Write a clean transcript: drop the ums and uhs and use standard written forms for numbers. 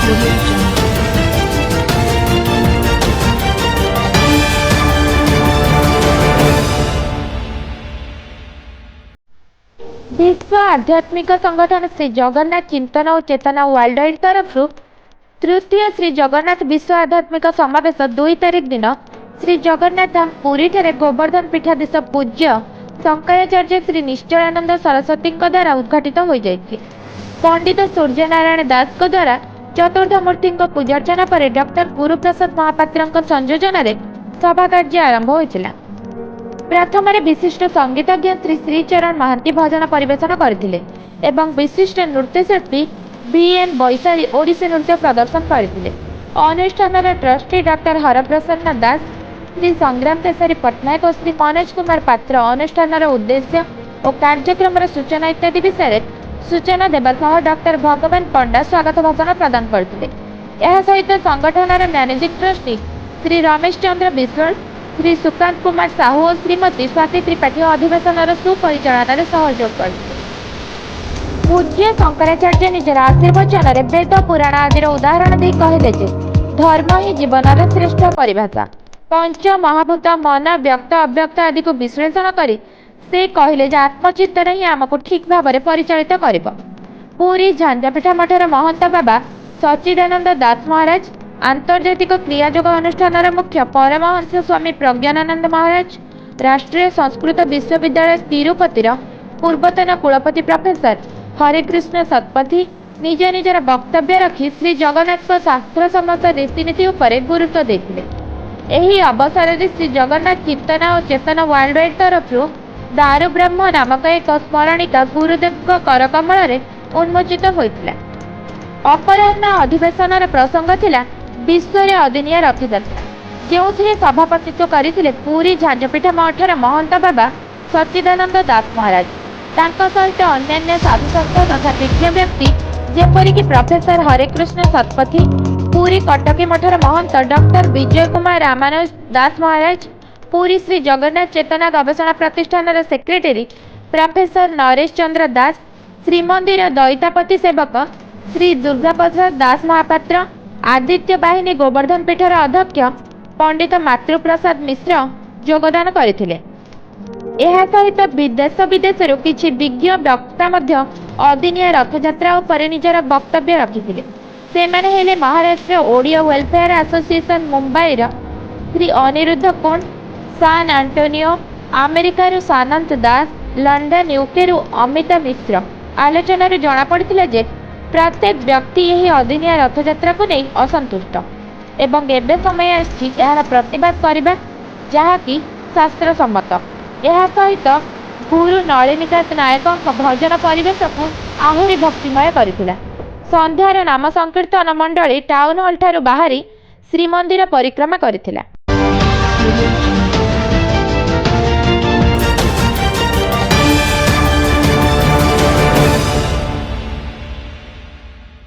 विश्व आध्यात्मिक संगठन श्री जगन्नाथ चिंतन और चेतना वर्ल्ड वाइड तरफ तृतीय श्री जगन्नाथ विश्व आध्यात्मिक समावेश 2 तारिख दिन श्री जगन्नाथ धाम पुरी ठारे गोवर्धन पीठाधीश पूज्य शंकराचार्य श्री निश्चलानंद सरस्वती द्वारा उद्घाटित हो जाएगी। पंडित सूर्यनारायण दास द्वारा चतुर्थ मूर्ति पूजार्चना पर डॉक्टर गुरुप्रसाद महापात्र संयोजन में सभा कार्य आरंभ होता। प्रथम विशिष्ट संगीतज्ञ श्री श्रीचरण महांती भजन परिवेशन करथिले एवं विशिष्ट नृत्यशिल्पी बीएन बैसारी ओडिसी नृत्य प्रदर्शन करथिले। अनुष्ठान ट्रस्टी डॉक्टर हरप्रसन्न दास, श्री संग्राम केसरी पट्टनायक और श्री मनोज कुमार पात्र अनुष्ठान उद्देश्य और कार्यक्रम सूचना इत्यादि विषय सूचना देवा सह डॉक्टर भगवान पंडा स्वागत भाषण प्रदान करथिले। यह सहित संगठन मैनेजिंग ट्रस्टी श्री रमेश चंद्र विश्वाल, श्री सुकांत कुमार साहू और श्रीमती स्वाति त्रिपाठी अधिवेशन सुपरिचालन सहयोग करते। पूज्य शंकराचार्य निजर आशीर्वचन वेद पुराण आदि उदाहरण दे कहले जे धर्म ही जीवन श्रेष्ठ परिभाषा। पंच महाभूत मन व्यक्त अव्यक्त आदि को विश्लेषण करी से कहले जे आत्मचिंतन ही आमको ठीक भाव में परिचालित करिब। पुरी झांझापीठ मठर महंत बाबा सच्चिदानंद दास महाराज, आंतर्जातिक क्रियायोग अनुष्ठान मुख्य परमहंस स्वामी प्रज्ञानानंद महाराज, राष्ट्रीय संस्कृत विश्वविद्यालय तिरुपतिर पूर्वतन कुलपति प्रोफेसर हरिकृष्ण शतपथी निज निजर वक्तव्य रखी श्री जगन्नाथ शास्त्र सम्मत रीतिनीति उपर गुरुत्व देते। एही अवसर में श्री जगन्नाथ चिंतन और चेतना वर्ल्ड वाइड तरफ दारु ब्रह्म नामक एक स्मरणिका गुरुदेव करकमल उन्मोचित होता। अपराह्न अधिवेशन प्रसंग थिला विश्व अदिनिया रथयात्रा, जो सभापतित्व करते पुरी झांझापीठ मठर महंत बाबा सच्चिदानंद दास महाराज। तांका सहित अन्य साधु संत तथा विज्ञ व्यक्ति जेपरिक प्रोफेसर हरिकृष्ण शतपथी, पुरी कटकी मठर महंत डॉक्टर विजय कुमार रामानुज दास महाराज, पुरी श्री जगन्नाथ चेतना गवेषणा प्रतिष्ठान सेक्रेटरी प्रोफेसर नरेश चंद्र दास, श्रीमंदिर दैतापति सेवक श्री दुर्गा प्रसाद दास महापात्र, आदित्य बाहिनी गोवर्धन पीठर अध्यक्ष पंडित मातृप्रसाद मिश्र योगदान करथिले। यह सहित विदेश विदेशर किछि विज्ञ वक्ता मध्य अदिनिया रथयात्रा उपर निजर वक्तव्य रखिथिले। सेमाने हेले महाराष्ट्र ओडिया वेलफेयर एसोसिएशन मुंबईर श्री अनिरुद्ध कोण, सान आंटोनियो अमेरिकार सानंत दास, लंडन यूके अमिता मिश्र। आलोचन जना पड़िथिला जे प्रत्येक व्यक्ति यही अदिनिया रथयात्रा को नहीं असंतुष्ट एवं एबे समय आछि यार प्रतिवाद करबा जहाँकि शास्त्र सम्मत। यह सहित गुरु नलिनीकांत नायक भजन परिवेश को आहरी भक्तिमय करथिला। संध्यार नाम संकीर्तन मंडली टाउन हॉल ठारू बाहरी श्रीमंदिर परिक्रमा करथिला।